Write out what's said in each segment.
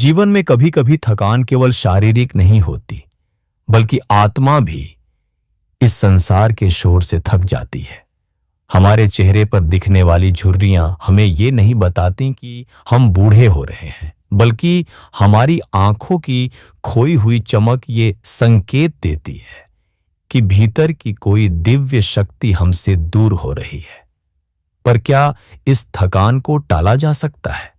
जीवन में कभी कभी थकान केवल शारीरिक नहीं होती, बल्कि आत्मा भी इस संसार के शोर से थक जाती है। हमारे चेहरे पर दिखने वाली झुर्रियां हमें ये नहीं बताती कि हम बूढ़े हो रहे हैं, बल्कि हमारी आंखों की खोई हुई चमक ये संकेत देती है कि भीतर की कोई दिव्य शक्ति हमसे दूर हो रही है। पर क्या इस थकान को टाला जा सकता है?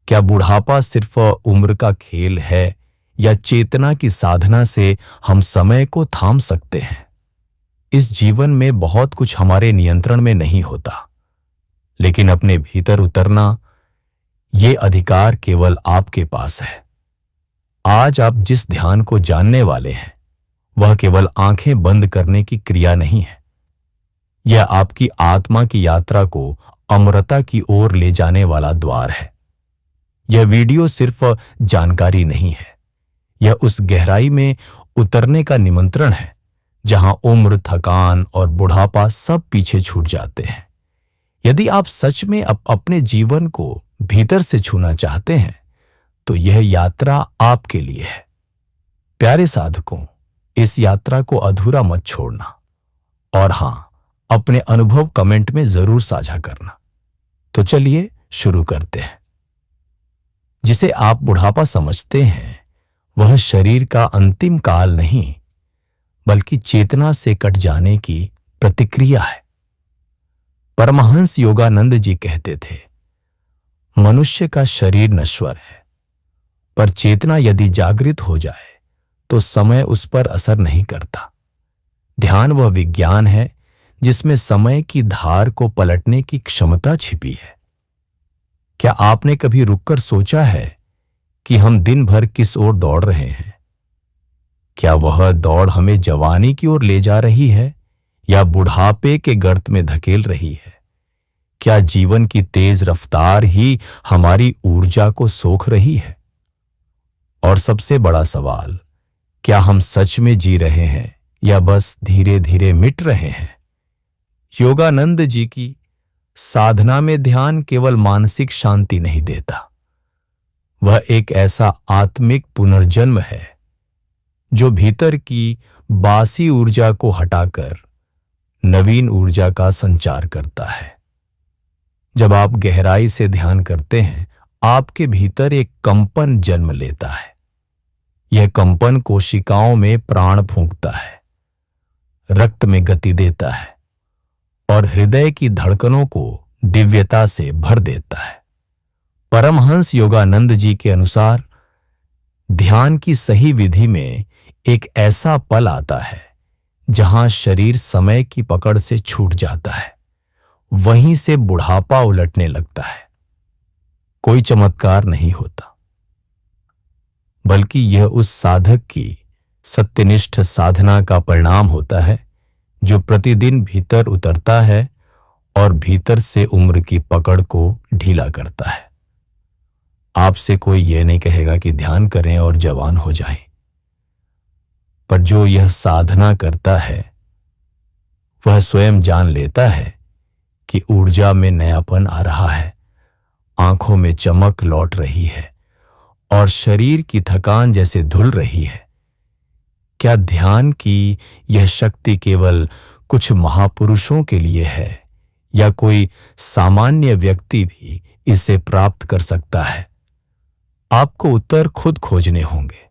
क्या बुढ़ापा सिर्फ उम्र का खेल है, या चेतना की साधना से हम समय को थाम सकते हैं? इस जीवन में बहुत कुछ हमारे नियंत्रण में नहीं होता, लेकिन अपने भीतर उतरना, ये अधिकार केवल आपके पास है। आज आप जिस ध्यान को जानने वाले हैं, वह केवल आंखें बंद करने की क्रिया नहीं है। यह आपकी आत्मा की यात्रा को अमरता की ओर ले जाने वाला द्वार है। यह वीडियो सिर्फ जानकारी नहीं है, यह उस गहराई में उतरने का निमंत्रण है जहां उम्र, थकान और बुढ़ापा सब पीछे छूट जाते हैं। यदि आप सच में अपने जीवन को भीतर से छूना चाहते हैं, तो यह यात्रा आपके लिए है। प्यारे साधकों, इस यात्रा को अधूरा मत छोड़ना, और हां, अपने अनुभव कमेंट में जरूर साझा करना। तो चलिए शुरू करते हैं। जिसे आप बुढ़ापा समझते हैं, वह शरीर का अंतिम काल नहीं, बल्कि चेतना से कट जाने की प्रतिक्रिया है। परमहंस योगानंद जी कहते थे, मनुष्य का शरीर नश्वर है, पर चेतना यदि जागृत हो जाए तो समय उस पर असर नहीं करता। ध्यान वह विज्ञान है जिसमें समय की धार को पलटने की क्षमता छिपी है। क्या आपने कभी रुककर सोचा है कि हम दिन भर किस ओर दौड़ रहे हैं? क्या वह दौड़ हमें जवानी की ओर ले जा रही है, या बुढ़ापे के गर्त में धकेल रही है? क्या जीवन की तेज रफ्तार ही हमारी ऊर्जा को सोख रही है? और सबसे बड़ा सवाल, क्या हम सच में जी रहे हैं या बस धीरे धीरे मिट रहे हैं? योगानंद जी की साधना में ध्यान केवल मानसिक शांति नहीं देता, वह एक ऐसा आत्मिक पुनर्जन्म है जो भीतर की बासी ऊर्जा को हटाकर नवीन ऊर्जा का संचार करता है। जब आप गहराई से ध्यान करते हैं, आपके भीतर एक कंपन जन्म लेता है। यह कंपन कोशिकाओं में प्राण फूंकता है, रक्त में गति देता है और हृदय की धड़कनों को दिव्यता से भर देता है। परमहंस योगानंद जी के अनुसार, ध्यान की सही विधि में एक ऐसा पल आता है जहां शरीर समय की पकड़ से छूट जाता है। वहीं से बुढ़ापा उलटने लगता है। कोई चमत्कार नहीं होता, बल्कि यह उस साधक की सत्यनिष्ठ साधना का परिणाम होता है जो प्रतिदिन भीतर उतरता है और भीतर से उम्र की पकड़ को ढीला करता है। आपसे कोई यह नहीं कहेगा कि ध्यान करें और जवान हो जाएं, पर जो यह साधना करता है, वह स्वयं जान लेता है कि ऊर्जा में नयापन आ रहा है, आंखों में चमक लौट रही है और शरीर की थकान जैसे धुल रही है। क्या ध्यान की यह शक्ति केवल कुछ महापुरुषों के लिए है, या कोई सामान्य व्यक्ति भी इसे प्राप्त कर सकता है? आपको उत्तर खुद खोजने होंगे।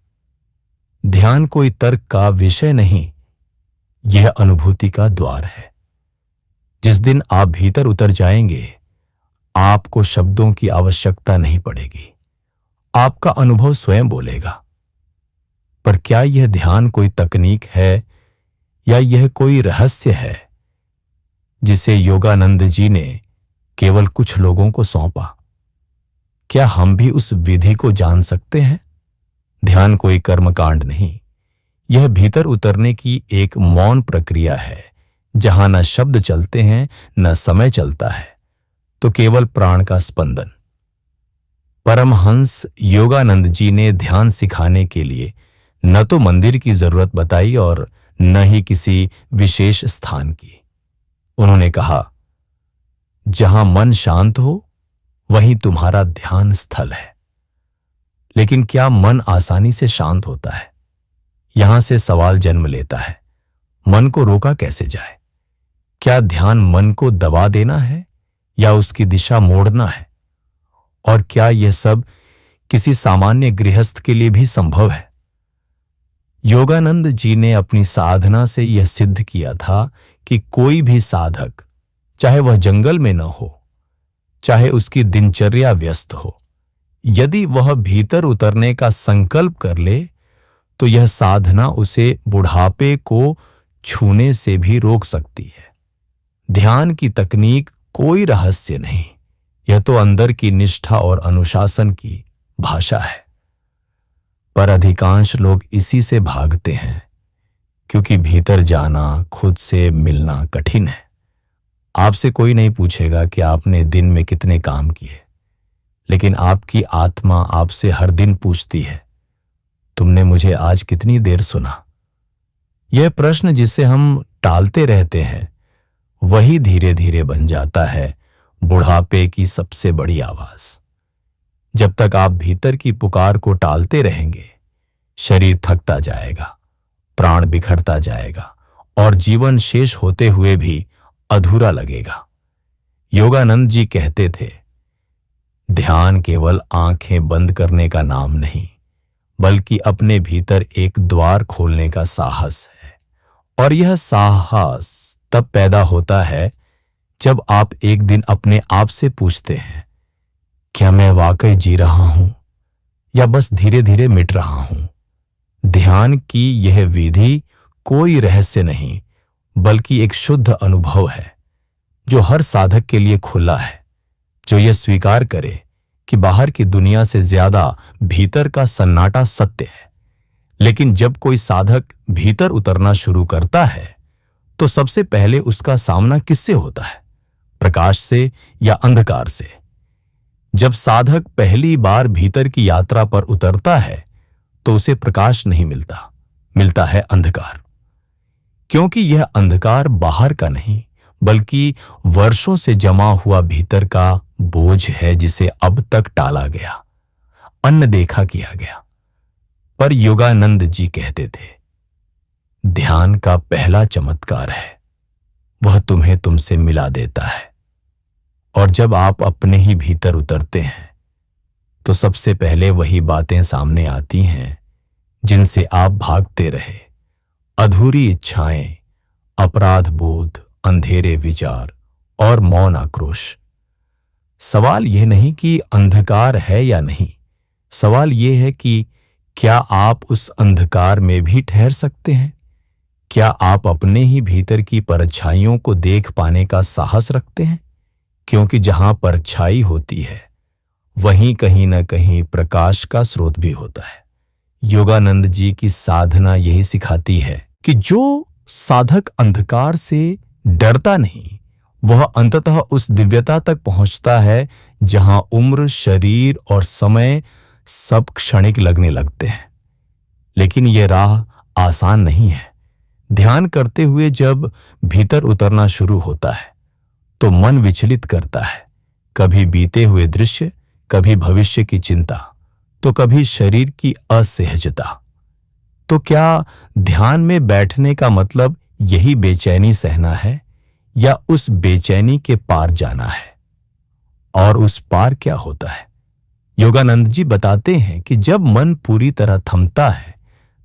ध्यान कोई तर्क का विषय नहीं, यह अनुभूति का द्वार है। जिस दिन आप भीतर उतर जाएंगे, आपको शब्दों की आवश्यकता नहीं पड़ेगी, आपका अनुभव स्वयं बोलेगा। पर क्या यह ध्यान कोई तकनीक है, या यह कोई रहस्य है जिसे योगानंद जी ने केवल कुछ लोगों को सौंपा? क्या हम भी उस विधि को जान सकते हैं? ध्यान कोई कर्मकांड नहीं, यह भीतर उतरने की एक मौन प्रक्रिया है जहां न शब्द चलते हैं, न समय चलता है, तो केवल प्राण का स्पंदन। परमहंस योगानंद जी ने ध्यान सिखाने के लिए न तो मंदिर की जरूरत बताई और न ही किसी विशेष स्थान की। उन्होंने कहा, जहां मन शांत हो, वहीं तुम्हारा ध्यान स्थल है। लेकिन क्या मन आसानी से शांत होता है? यहां से सवाल जन्म लेता है, मन को रोका कैसे जाए? क्या ध्यान मन को दबा देना है या उसकी दिशा मोड़ना है? और क्या यह सब किसी सामान्य गृहस्थ के लिए भी संभव है? योगानंद जी ने अपनी साधना से यह सिद्ध किया था कि कोई भी साधक, चाहे वह जंगल में न हो, चाहे उसकी दिनचर्या व्यस्त हो, यदि वह भीतर उतरने का संकल्प कर ले तो यह साधना उसे बुढ़ापे को छूने से भी रोक सकती है। ध्यान की तकनीक कोई रहस्य नहीं, यह तो अंदर की निष्ठा और अनुशासन की भाषा है। पर अधिकांश लोग इसी से भागते हैं, क्योंकि भीतर जाना, खुद से मिलना कठिन है। आपसे कोई नहीं पूछेगा कि आपने दिन में कितने काम किए, लेकिन आपकी आत्मा आपसे हर दिन पूछती है, तुमने मुझे आज कितनी देर सुना? यह प्रश्न जिसे हम टालते रहते हैं, वही धीरे धीरे बन जाता है बुढ़ापे की सबसे बड़ी आवाज। जब तक आप भीतर की पुकार को टालते रहेंगे, शरीर थकता जाएगा, प्राण बिखरता जाएगा और जीवन शेष होते हुए भी अधूरा लगेगा। योगानंद जी कहते थे, ध्यान केवल आंखें बंद करने का नाम नहीं, बल्कि अपने भीतर एक द्वार खोलने का साहस है। और यह साहस तब पैदा होता है जब आप एक दिन अपने आप से पूछते हैं, क्या मैं वाकई जी रहा हूं या बस धीरे धीरे मिट रहा हूं? ध्यान की यह विधि कोई रहस्य नहीं, बल्कि एक शुद्ध अनुभव है जो हर साधक के लिए खुला है, जो यह स्वीकार करे कि बाहर की दुनिया से ज्यादा भीतर का सन्नाटा सत्य है। लेकिन जब कोई साधक भीतर उतरना शुरू करता है, तो सबसे पहले उसका सामना किससे होता है? प्रकाश से या अंधकार से? जब साधक पहली बार भीतर की यात्रा पर उतरता है, तो उसे प्रकाश नहीं मिलता, मिलता है अंधकार। क्योंकि यह अंधकार बाहर का नहीं, बल्कि वर्षों से जमा हुआ भीतर का बोझ है, जिसे अब तक टाला गया, अनदेखा किया गया। पर योगानंद जी कहते थे, ध्यान का पहला चमत्कार है, वह तुम्हें तुमसे मिला देता है। और जब आप अपने ही भीतर उतरते हैं, तो सबसे पहले वही बातें सामने आती हैं जिनसे आप भागते रहे। अधूरी इच्छाएं, अपराध बोध, अंधेरे विचार और मौन आक्रोश। सवाल यह नहीं कि अंधकार है या नहीं, सवाल यह है कि क्या आप उस अंधकार में भी ठहर सकते हैं? क्या आप अपने ही भीतर की परछाइयों को देख पाने का साहस रखते हैं? क्योंकि जहां परछाई होती है, वहीं कहीं न कहीं प्रकाश का स्रोत भी होता है। योगानंद जी की साधना यही सिखाती है कि जो साधक अंधकार से डरता नहीं, वह अंततः उस दिव्यता तक पहुंचता है जहां उम्र, शरीर और समय सब क्षणिक लगने लगते हैं। लेकिन यह राह आसान नहीं है। ध्यान करते हुए जब भीतर उतरना शुरू होता है, तो मन विचलित करता है। कभी बीते हुए दृश्य, कभी भविष्य की चिंता, तो कभी शरीर की असहजता। तो क्या ध्यान में बैठने का मतलब यही बेचैनी सहना है, या उस बेचैनी के पार जाना है? और उस पार क्या होता है? योगानंद जी बताते हैं कि जब मन पूरी तरह थमता है,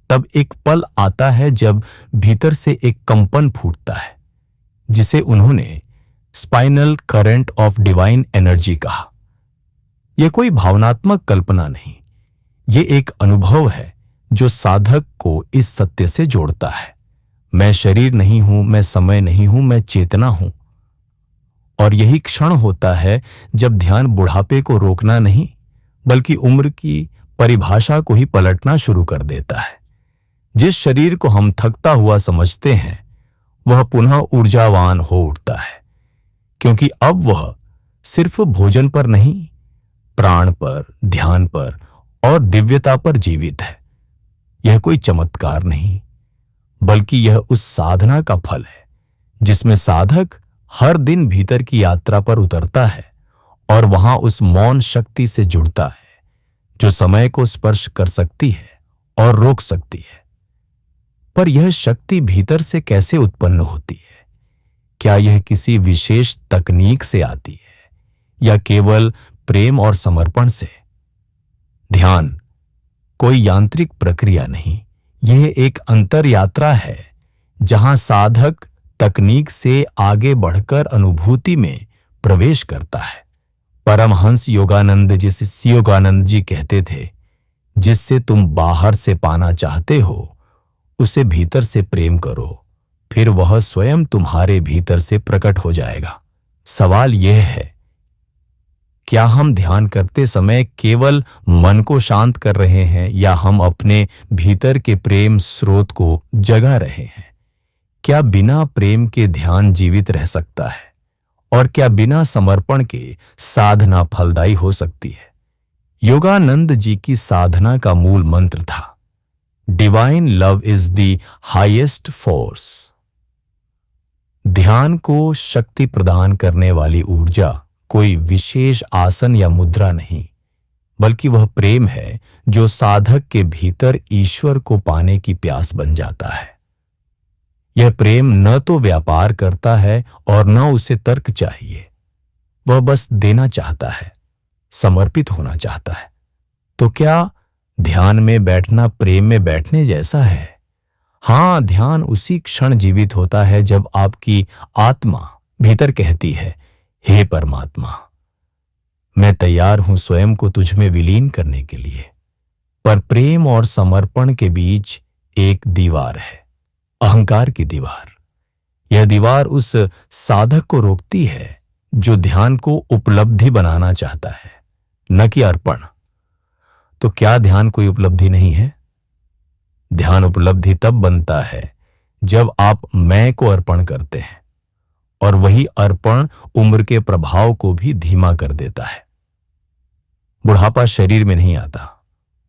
तब एक पल आता है जब भीतर से एक कंपन फूटता है, जिसे उन्होंने spinal current of divine energy कहा। यह कोई भावनात्मक कल्पना नहीं, यह एक अनुभव है जो साधक को इस सत्य से जोड़ता है, मैं शरीर नहीं हूं, मैं समय नहीं हूं, मैं चेतना हूं। और यही क्षण होता है जब ध्यान बुढ़ापे को रोकना नहीं, बल्कि उम्र की परिभाषा को ही पलटना शुरू कर देता है। जिस शरीर को हम थकता हुआ समझते हैं, वह पुनः ऊर्जावान हो उठता है, क्योंकि अब वह सिर्फ भोजन पर नहीं, प्राण पर, ध्यान पर और दिव्यता पर जीवित है। यह कोई चमत्कार नहीं, बल्कि यह उस साधना का फल है जिसमें साधक हर दिन भीतर की यात्रा पर उतरता है और वहां उस मौन शक्ति से जुड़ता है जो समय को स्पर्श कर सकती है और रोक सकती है। पर यह शक्ति भीतर से कैसे उत्पन्न होती है? क्या यह किसी विशेष तकनीक से आती है या केवल प्रेम और समर्पण से? ध्यान कोई यांत्रिक प्रक्रिया नहीं, यह एक अंतर यात्रा है जहां साधक तकनीक से आगे बढ़कर अनुभूति में प्रवेश करता है। परमहंस योगानंद जी कहते थे, जिससे तुम बाहर से पाना चाहते हो उसे भीतर से प्रेम करो, फिर वह स्वयं तुम्हारे भीतर से प्रकट हो जाएगा। सवाल यह है, क्या हम ध्यान करते समय केवल मन को शांत कर रहे हैं या हम अपने भीतर के प्रेम स्रोत को जगा रहे हैं? क्या बिना प्रेम के ध्यान जीवित रह सकता है? और क्या बिना समर्पण के साधना फलदायी हो सकती है? योगानंद जी की साधना का मूल मंत्र था, divine love is the highest force. ध्यान को शक्ति प्रदान करने वाली ऊर्जा कोई विशेष आसन या मुद्रा नहीं, बल्कि वह प्रेम है जो साधक के भीतर ईश्वर को पाने की प्यास बन जाता है। यह प्रेम न तो व्यापार करता है और न उसे तर्क चाहिए, वह बस देना चाहता है, समर्पित होना चाहता है। तो क्या ध्यान में बैठना प्रेम में बैठने जैसा है? हां, ध्यान उसी क्षण जीवित होता है जब आपकी आत्मा भीतर कहती है, हे परमात्मा, मैं तैयार हूं स्वयं को तुझ में विलीन करने के लिए। पर प्रेम और समर्पण के बीच एक दीवार है, अहंकार की दीवार। यह दीवार उस साधक को रोकती है जो ध्यान को उपलब्धि बनाना चाहता है, न कि अर्पण। तो क्या ध्यान कोई उपलब्धि नहीं है? ध्यान उपलब्धि तब बनता है जब आप मैं को अर्पण करते हैं, और वही अर्पण उम्र के प्रभाव को भी धीमा कर देता है। बुढ़ापा शरीर में नहीं आता,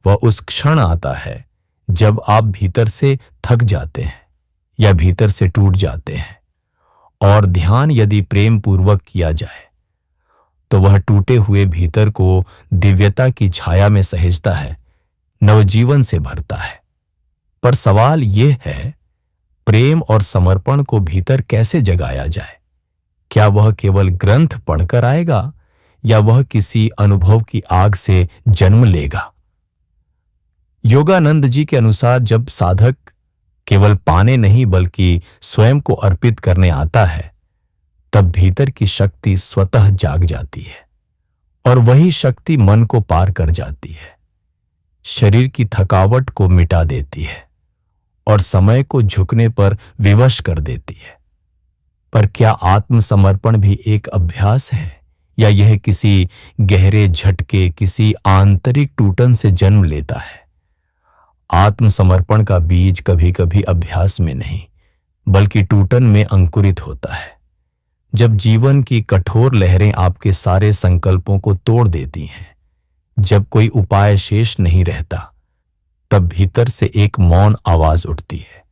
वह उस क्षण आता है जब आप भीतर से थक जाते हैं या भीतर से टूट जाते हैं। और ध्यान यदि प्रेम पूर्वक किया जाए तो वह टूटे हुए भीतर को दिव्यता की छाया में सहेजता है, नवजीवन से भरता है। पर सवाल यह है, प्रेम और समर्पण को भीतर कैसे जगाया जाए? क्या वह केवल ग्रंथ पढ़कर आएगा या वह किसी अनुभव की आग से जन्म लेगा? योगानंद जी के अनुसार जब साधक केवल पाने नहीं बल्कि स्वयं को अर्पित करने आता है, तब भीतर की शक्ति स्वतः जाग जाती है और वही शक्ति मन को पार कर जाती है, शरीर की थकावट को मिटा देती है और समय को झुकने पर विवश कर देती है। पर क्या आत्मसमर्पण भी एक अभ्यास है या यह किसी गहरे झटके, किसी आंतरिक टूटन से जन्म लेता है? आत्मसमर्पण का बीज कभी कभी अभ्यास में नहीं बल्कि टूटन में अंकुरित होता है। जब जीवन की कठोर लहरें आपके सारे संकल्पों को तोड़ देती हैं, जब कोई उपाय शेष नहीं रहता, तब भीतर से एक मौन आवाज उठती है,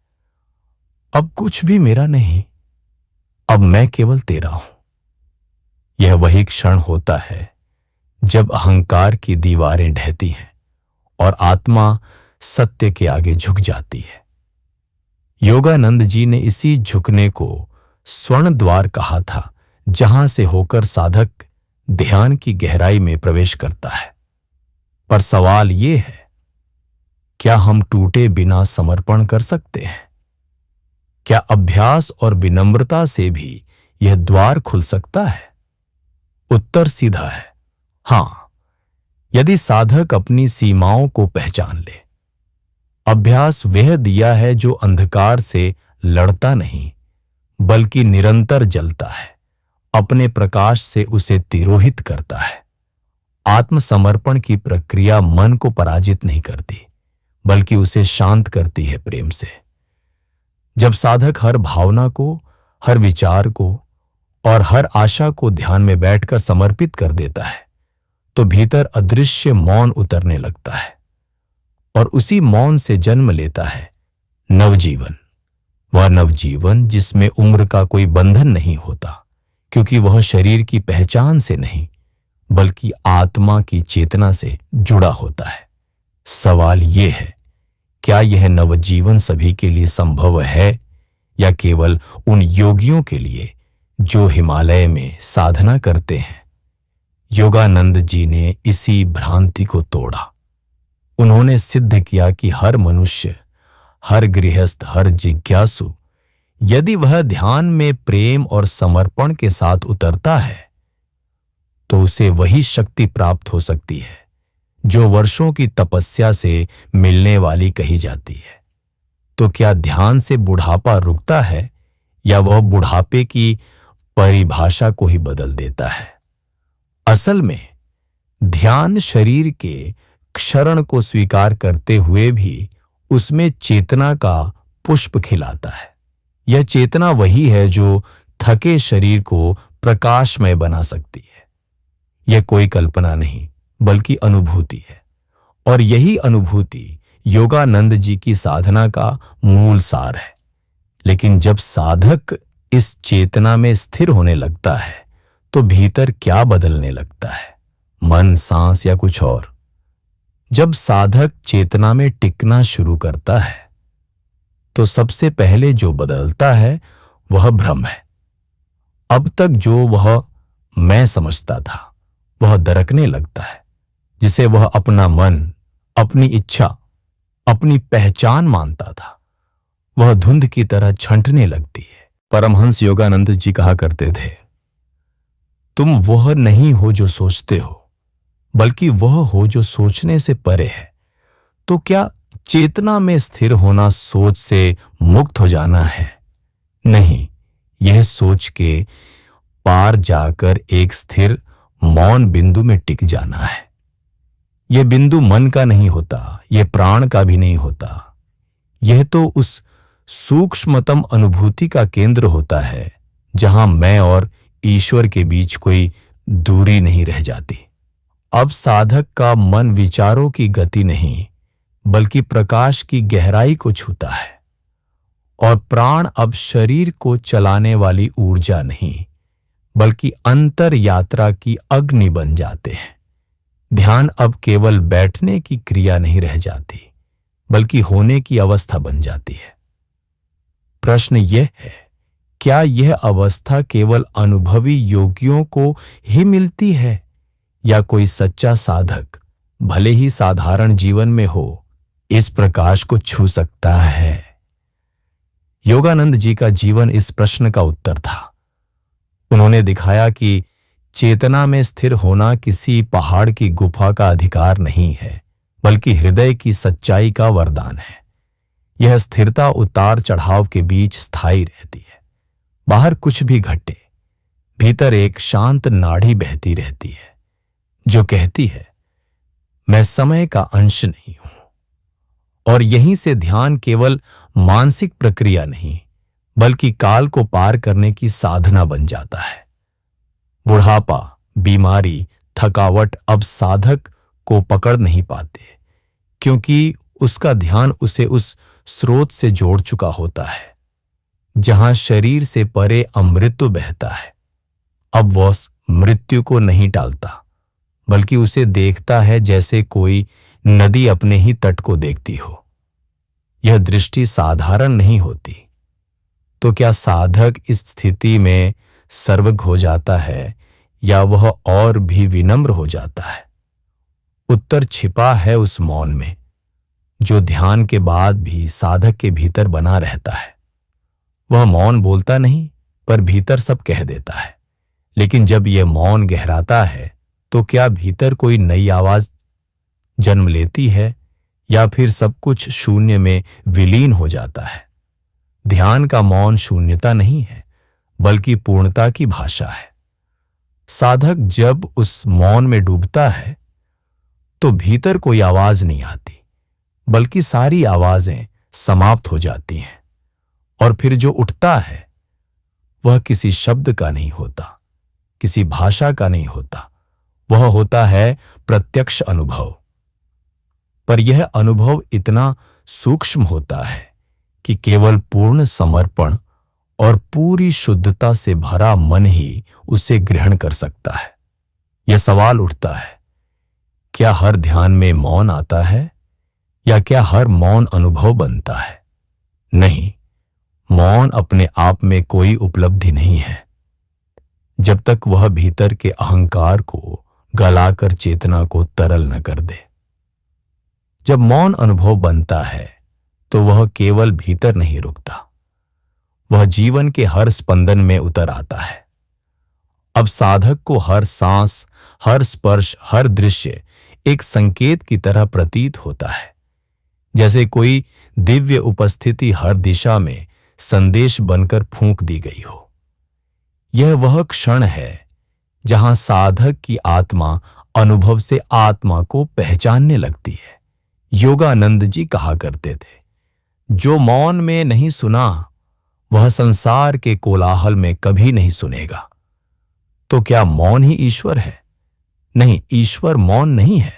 अब कुछ भी मेरा नहीं, अब मैं केवल तेरा हूं। यह वही क्षण होता है जब अहंकार की दीवारें ढहती हैं और आत्मा सत्य के आगे झुक जाती है। योगानंद जी ने इसी झुकने को स्वर्ण द्वार कहा था, जहां से होकर साधक ध्यान की गहराई में प्रवेश करता है। पर सवाल यह है, क्या हम टूटे बिना समर्पण कर सकते हैं? क्या अभ्यास और विनम्रता से भी यह द्वार खुल सकता है? उत्तर सीधा है, हां, यदि साधक अपनी सीमाओं को पहचान ले। अभ्यास वह दिया है जो अंधकार से लड़ता नहीं बल्कि निरंतर जलता है, अपने प्रकाश से उसे तिरोहित करता है। आत्मसमर्पण की प्रक्रिया मन को पराजित नहीं करती बल्कि उसे शांत करती है प्रेम से। जब साधक हर भावना को, हर विचार को और हर आशा को ध्यान में बैठकर समर्पित कर देता है, तो भीतर अदृश्य मौन उतरने लगता है और उसी मौन से जन्म लेता है नवजीवन। वह नवजीवन जिसमें उम्र का कोई बंधन नहीं होता, क्योंकि वह शरीर की पहचान से नहीं बल्कि आत्मा की चेतना से जुड़ा होता है। सवाल यह है, क्या यह नवजीवन सभी के लिए संभव है या केवल उन योगियों के लिए जो हिमालय में साधना करते हैं? योगानंद जी ने इसी भ्रांति को तोड़ा। उन्होंने सिद्ध किया कि हर मनुष्य, हर गृहस्थ, हर जिज्ञासु यदि वह ध्यान में प्रेम और समर्पण के साथ उतरता है तो उसे वही शक्ति प्राप्त हो सकती है जो वर्षों की तपस्या से मिलने वाली कही जाती है। तो क्या ध्यान से बुढ़ापा रुकता है या वह बुढ़ापे की परिभाषा को ही बदल देता है? असल में ध्यान शरीर के क्षरण को स्वीकार करते हुए भी उसमें चेतना का पुष्प खिलाता है। यह चेतना वही है जो थके शरीर को प्रकाशमय बना सकती है। यह कोई कल्पना नहीं बल्कि अनुभूति है, और यही अनुभूति योगानंद जी की साधना का मूल सार है। लेकिन जब साधक इस चेतना में स्थिर होने लगता है तो भीतर क्या बदलने लगता है? मन, सांस या कुछ और? जब साधक चेतना में टिकना शुरू करता है तो सबसे पहले जो बदलता है वह भ्रम है। अब तक जो वह मैं समझता था वह दरकने लगता है, जिसे वह अपना मन, अपनी इच्छा, अपनी पहचान मानता था, वह धुंध की तरह छंटने लगती है। परमहंस योगानंद जी कहा करते थे, तुम वह नहीं हो जो सोचते हो, बल्कि वह हो जो सोचने से परे है। तो क्या चेतना में स्थिर होना सोच से मुक्त हो जाना है? नहीं, यह सोच के पार जाकर एक स्थिर मौन बिंदु में टिक जाना है। यह बिंदु मन का नहीं होता, यह प्राण का भी नहीं होता। यह तो उस सूक्ष्मतम अनुभूति का केंद्र होता है जहां मैं और ईश्वर के बीच कोई दूरी नहीं रह जाती। अब साधक का मन विचारों की गति नहीं बल्कि प्रकाश की गहराई को छूता है, और प्राण अब शरीर को चलाने वाली ऊर्जा नहीं बल्कि अंतर यात्रा की अग्नि बन जाते हैं। ध्यान अब केवल बैठने की क्रिया नहीं रह जाती बल्कि होने की अवस्था बन जाती है। प्रश्न यह है, क्या यह अवस्था केवल अनुभवी योगियों को ही मिलती है या कोई सच्चा साधक, भले ही साधारण जीवन में हो, इस प्रकाश को छू सकता है? योगानंद जी का जीवन इस प्रश्न का उत्तर था। उन्होंने दिखाया कि चेतना में स्थिर होना किसी पहाड़ की गुफा का अधिकार नहीं है बल्कि हृदय की सच्चाई का वरदान है। यह स्थिरता उतार चढ़ाव के बीच स्थायी रहती है। बाहर कुछ भी घटे, भीतर एक शांत नाड़ी बहती रहती है जो कहती है, मैं समय का अंश नहीं हूं। और यहीं से ध्यान केवल मानसिक प्रक्रिया नहीं बल्कि काल को पार करने की साधना बन जाता है। बुढ़ापा, बीमारी, थकावट अब साधक को पकड़ नहीं पाते क्योंकि उसका ध्यान उसे उस स्रोत से जोड़ चुका होता है जहां शरीर से परे अमृत बहता है। अब वह मृत्यु को नहीं टालता बल्कि उसे देखता है जैसे कोई नदी अपने ही तट को देखती हो। यह दृष्टि साधारण नहीं होती। तो क्या साधक इस स्थिति में सर्वज्ञ हो जाता है या वह और भी विनम्र हो जाता है? उत्तर छिपा है उस मौन में जो ध्यान के बाद भी साधक के भीतर बना रहता है। वह मौन बोलता नहीं पर भीतर सब कह देता है। लेकिन जब यह मौन गहराता है तो क्या भीतर कोई नई आवाज जन्म लेती है या फिर सब कुछ शून्य में विलीन हो जाता है? ध्यान का मौन शून्यता नहीं है बल्कि पूर्णता की भाषा है। साधक जब उस मौन में डूबता है तो भीतर कोई आवाज नहीं आती बल्कि सारी आवाजें समाप्त हो जाती हैं, और फिर जो उठता है वह किसी शब्द का नहीं होता, किसी भाषा का नहीं होता, वह होता है प्रत्यक्ष अनुभव। पर यह अनुभव इतना सूक्ष्म होता है कि केवल पूर्ण समर्पण और पूरी शुद्धता से भरा मन ही उसे ग्रहण कर सकता है। यह सवाल उठता है, क्या हर ध्यान में मौन आता है या क्या हर मौन अनुभव बनता है? नहीं, मौन अपने आप में कोई उपलब्धि नहीं है जब तक वह भीतर के अहंकार को गलाकर चेतना को तरल न कर दे। जब मौन अनुभव बनता है तो वह केवल भीतर नहीं रुकता, वह जीवन के हर स्पंदन में उतर आता है। अब साधक को हर सांस, हर स्पर्श, हर दृश्य एक संकेत की तरह प्रतीत होता है, जैसे कोई दिव्य उपस्थिति हर दिशा में संदेश बनकर फूंक दी गई हो। यह वह क्षण है जहां साधक की आत्मा अनुभव से आत्मा को पहचानने लगती है। योगानंद जी कहा करते थे, जो मौन में नहीं सुना वह संसार के कोलाहल में कभी नहीं सुनेगा। तो क्या मौन ही ईश्वर है? नहीं, ईश्वर मौन नहीं है,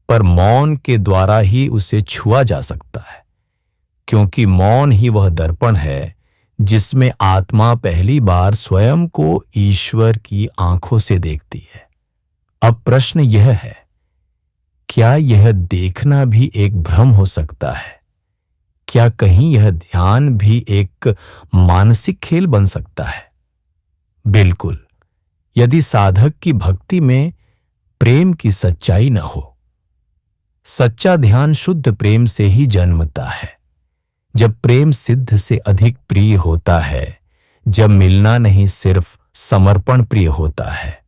पर मौन के द्वारा ही उसे छुआ जा सकता है, क्योंकि मौन ही वह दर्पण है जिसमें आत्मा पहली बार स्वयं को ईश्वर की आंखों से देखती है। अब प्रश्न यह है, क्या यह देखना भी एक भ्रम हो सकता है? क्या कहीं यह ध्यान भी एक मानसिक खेल बन सकता है? बिल्कुल, यदि साधक की भक्ति में प्रेम की सच्चाई न हो। सच्चा ध्यान शुद्ध प्रेम से ही जन्मता है। जब प्रेम सिद्ध से अधिक प्रिय होता है, जब मिलना नहीं सिर्फ समर्पण प्रिय होता है,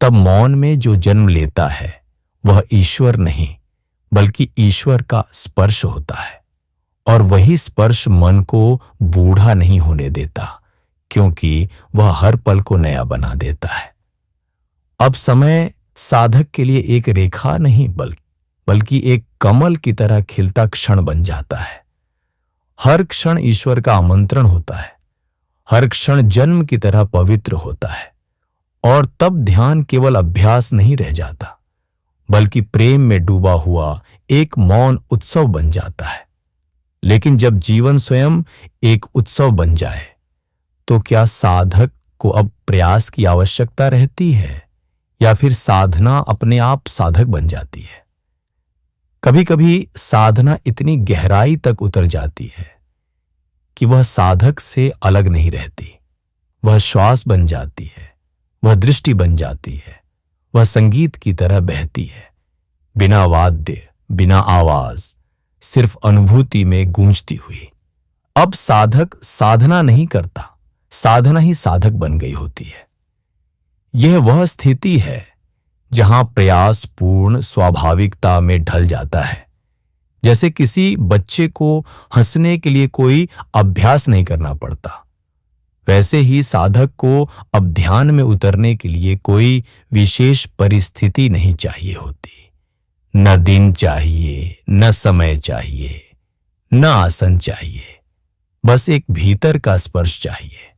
तब मौन में जो जन्म लेता है वह ईश्वर नहीं बल्कि ईश्वर का स्पर्श होता है। और वही स्पर्श मन को बूढ़ा नहीं होने देता, क्योंकि वह हर पल को नया बना देता है। अब समय साधक के लिए एक रेखा नहीं बल्कि एक कमल की तरह खिलता क्षण बन जाता है। हर क्षण ईश्वर का आमंत्रण होता है, हर क्षण जन्म की तरह पवित्र होता है। और तब ध्यान केवल अभ्यास नहीं रह जाता, बल्कि प्रेम में डूबा हुआ एक मौन उत्सव बन जाता है। लेकिन जब जीवन स्वयं एक उत्सव बन जाए, तो क्या साधक को अब प्रयास की आवश्यकता रहती है या फिर साधना अपने आप साधक बन जाती है? कभी कभी साधना इतनी गहराई तक उतर जाती है कि वह साधक से अलग नहीं रहती। वह श्वास बन जाती है, वह दृष्टि बन जाती है, वह संगीत की तरह बहती है, बिना वाद्य, बिना आवाज, सिर्फ अनुभूति में गूंजती हुई। अब साधक साधना नहीं करता, साधना ही साधक बन गई होती है। यह वह स्थिति है जहां प्रयास पूर्ण स्वाभाविकता में ढल जाता है। जैसे किसी बच्चे को हंसने के लिए कोई अभ्यास नहीं करना पड़ता, वैसे ही साधक को अब ध्यान में उतरने के लिए कोई विशेष परिस्थिति नहीं चाहिए होती। न दिन चाहिए, न समय चाहिए, न आसन चाहिए, बस एक भीतर का स्पर्श चाहिए।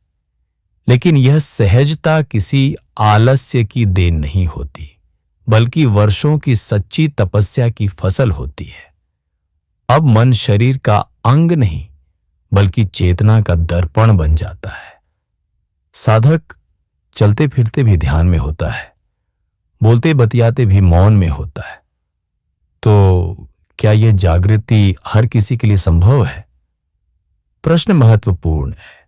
लेकिन यह सहजता किसी आलस्य की देन नहीं होती, बल्कि वर्षों की सच्ची तपस्या की फसल होती है। अब मन शरीर का अंग नहीं बल्कि चेतना का दर्पण बन जाता है। साधक चलते फिरते भी ध्यान में होता है, बोलते बतियाते भी मौन में होता है। तो क्या यह जागृति हर किसी के लिए संभव है? प्रश्न महत्वपूर्ण है।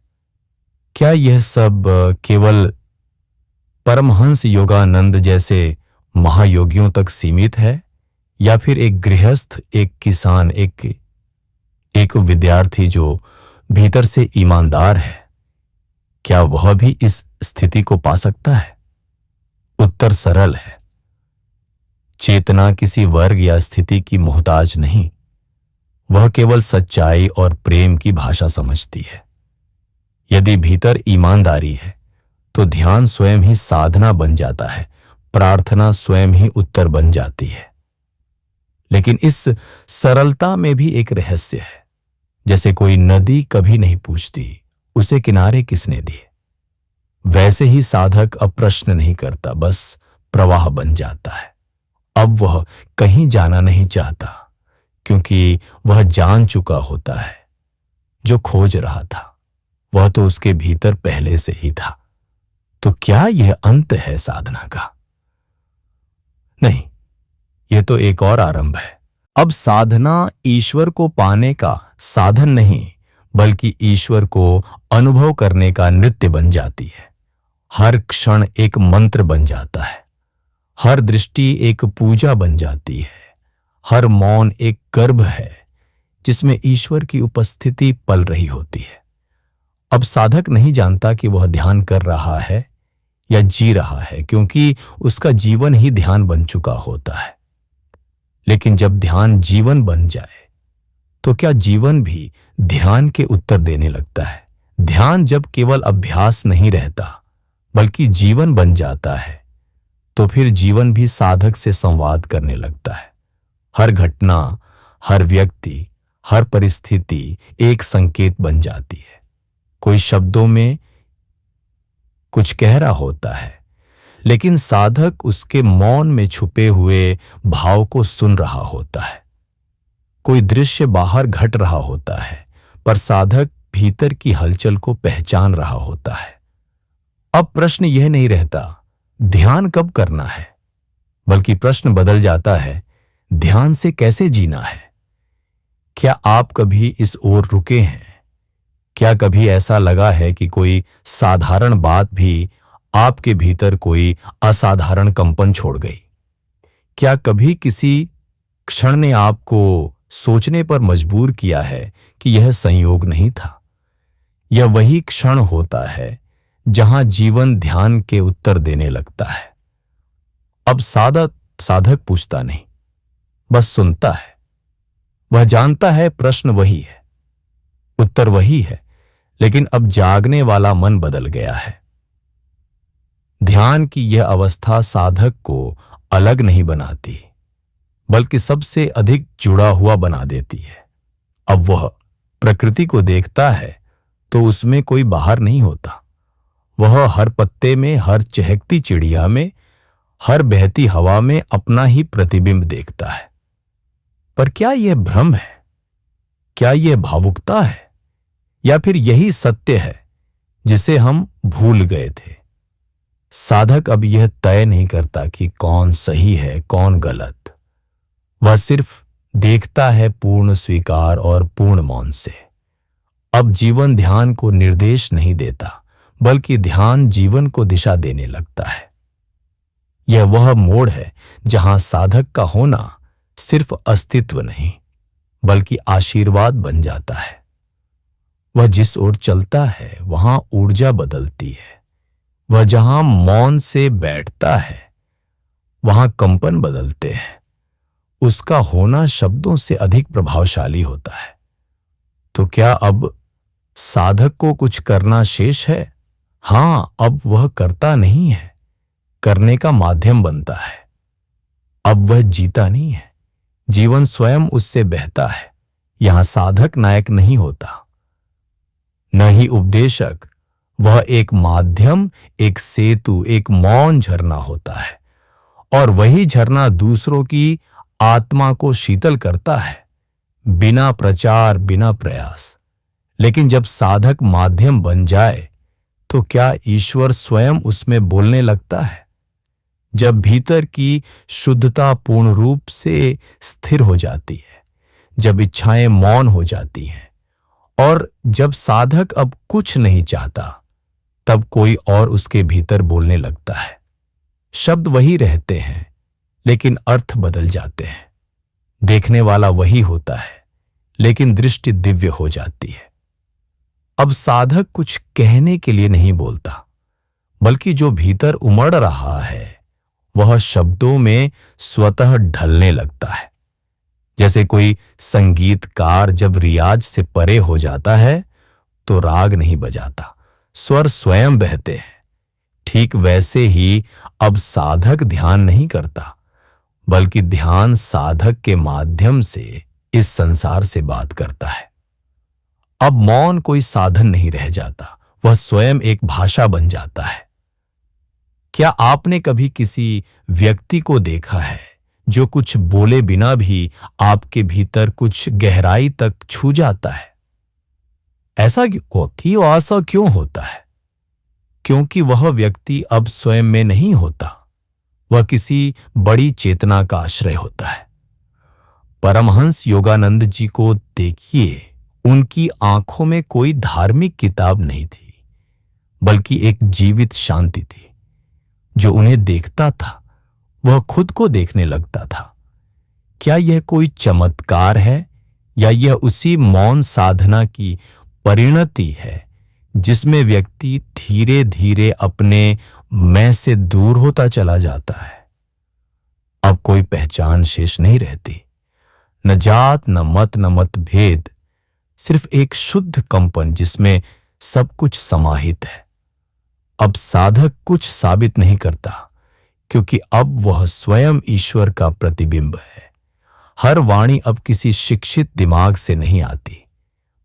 क्या यह सब केवल परमहंस योगानंद जैसे महायोगियों तक सीमित है, या फिर एक गृहस्थ, एक किसान, एक विद्यार्थी जो भीतर से ईमानदार है, क्या वह भी इस स्थिति को पा सकता है? उत्तर सरल है। चेतना किसी वर्ग या स्थिति की मोहताज नहीं, वह केवल सच्चाई और प्रेम की भाषा समझती है। यदि भीतर ईमानदारी है तो ध्यान स्वयं ही साधना बन जाता है, प्रार्थना स्वयं ही उत्तर बन जाती है। लेकिन इस सरलता में भी एक रहस्य है। जैसे कोई नदी कभी नहीं पूछती उसे किनारे किसने दिए, वैसे ही साधक अब प्रश्न नहीं करता, बस प्रवाह बन जाता है। अब वह कहीं जाना नहीं चाहता, क्योंकि वह जान चुका होता है जो खोज रहा था वह तो उसके भीतर पहले से ही था। तो क्या यह अंत है साधना का? नहीं, यह तो एक और आरंभ है। अब साधना ईश्वर को पाने का साधन नहीं, बल्कि ईश्वर को अनुभव करने का नृत्य बन जाती है। हर क्षण एक मंत्र बन जाता है, हर दृष्टि एक पूजा बन जाती है, हर मौन एक गर्भ है जिसमें ईश्वर की उपस्थिति पल रही होती है। अब साधक नहीं जानता कि वह ध्यान कर रहा है या जी रहा है, क्योंकि उसका जीवन ही ध्यान बन चुका होता है। लेकिन जब ध्यान जीवन बन जाए तो क्या जीवन भी ध्यान के उत्तर देने लगता है? ध्यान जब केवल अभ्यास नहीं रहता बल्कि जीवन बन जाता है, तो फिर जीवन भी साधक से संवाद करने लगता है। हर घटना, हर व्यक्ति, हर परिस्थिति एक संकेत बन जाती है। कोई शब्दों में कुछ कह रहा होता है, लेकिन साधक उसके मौन में छुपे हुए भाव को सुन रहा होता है। कोई दृश्य बाहर घट रहा होता है, पर साधक भीतर की हलचल को पहचान रहा होता है। अब प्रश्न यह नहीं रहता ध्यान कब करना है, बल्कि प्रश्न बदल जाता है ध्यान से कैसे जीना है। क्या आप कभी इस ओर रुके हैं? क्या कभी ऐसा लगा है कि कोई साधारण बात भी आपके भीतर कोई असाधारण कंपन छोड़ गई? क्या कभी किसी क्षण ने आपको सोचने पर मजबूर किया है कि यह संयोग नहीं था? यह वही क्षण होता है जहां जीवन ध्यान के उत्तर देने लगता है। अब साधक पूछता नहीं, बस सुनता है। वह जानता है प्रश्न वही है, उत्तर वही है, लेकिन अब जागने वाला मन बदल गया है। ध्यान की यह अवस्था साधक को अलग नहीं बनाती, बल्कि सबसे अधिक जुड़ा हुआ बना देती है। अब वह प्रकृति को देखता है तो उसमें कोई बाहर नहीं होता। वह हर पत्ते में, हर चहकती चिड़िया में, हर बहती हवा में अपना ही प्रतिबिंब देखता है। पर क्या यह भ्रम है? क्या यह भावुकता है? या फिर यही सत्य है जिसे हम भूल गए थे? साधक अब यह तय नहीं करता कि कौन सही है, कौन गलत। वह सिर्फ देखता है पूर्ण स्वीकार और पूर्ण मौन से। अब जीवन ध्यान को निर्देश नहीं देता, बल्कि ध्यान जीवन को दिशा देने लगता है। यह वह मोड़ है जहां साधक का होना सिर्फ अस्तित्व नहीं, बल्कि आशीर्वाद बन जाता है। वह जिस ओर चलता है वहां ऊर्जा बदलती है। वह जहां मौन से बैठता है वहां कंपन बदलते हैं। उसका होना शब्दों से अधिक प्रभावशाली होता है। तो क्या अब साधक को कुछ करना शेष है? हां, अब वह करता नहीं है, करने का माध्यम बनता है। अब वह जीता नहीं है, जीवन स्वयं उससे बहता है। यहां साधक नायक नहीं होता, न ही उपदेशक। वह एक माध्यम, एक सेतु, एक मौन झरना होता है, और वही झरना दूसरों की आत्मा को शीतल करता है, बिना प्रचार, बिना प्रयास। लेकिन जब साधक माध्यम बन जाए तो क्या ईश्वर स्वयं उसमें बोलने लगता है? जब भीतर की शुद्धता पूर्ण रूप से स्थिर हो जाती है, जब इच्छाएं मौन हो जाती हैं, और जब साधक अब कुछ नहीं चाहता, तब कोई और उसके भीतर बोलने लगता है। शब्द वही रहते हैं, लेकिन अर्थ बदल जाते हैं। देखने वाला वही होता है, लेकिन दृष्टि दिव्य हो जाती है। अब साधक कुछ कहने के लिए नहीं बोलता, बल्कि जो भीतर उमड़ रहा है वह शब्दों में स्वतः ढलने लगता है। जैसे कोई संगीतकार जब रियाज से परे हो जाता है तो राग नहीं बजाता, स्वर स्वयं बहते हैं। ठीक वैसे ही अब साधक ध्यान नहीं करता, बल्कि ध्यान साधक के माध्यम से इस संसार से बात करता है। अब मौन कोई साधन नहीं रह जाता, वह स्वयं एक भाषा बन जाता है। क्या आपने कभी किसी व्यक्ति को देखा है जो कुछ बोले बिना भी आपके भीतर कुछ गहराई तक छू जाता है? ऐसा क्यों होता है? क्योंकि वह व्यक्ति अब स्वयं में नहीं होता, वह किसी बड़ी चेतना का आश्रय होता है। परमहंस योगानंद जी को देखिए, उनकी आंखों में कोई धार्मिक किताब नहीं थी, बल्कि एक जीवित शांति थी। जो उन्हें देखता था वह खुद को देखने लगता था। क्या यह कोई चमत्कार है या यह उसी मौन साधना की परिणति है जिसमें व्यक्ति धीरे धीरे अपने मैं से दूर होता चला जाता है? अब कोई पहचान शेष नहीं रहती, न जात न मत न मतभेद, सिर्फ एक शुद्ध कंपन जिसमें सब कुछ समाहित है। अब साधक कुछ साबित नहीं करता, क्योंकि अब वह स्वयं ईश्वर का प्रतिबिंब है। हर वाणी अब किसी शिक्षित दिमाग से नहीं आती,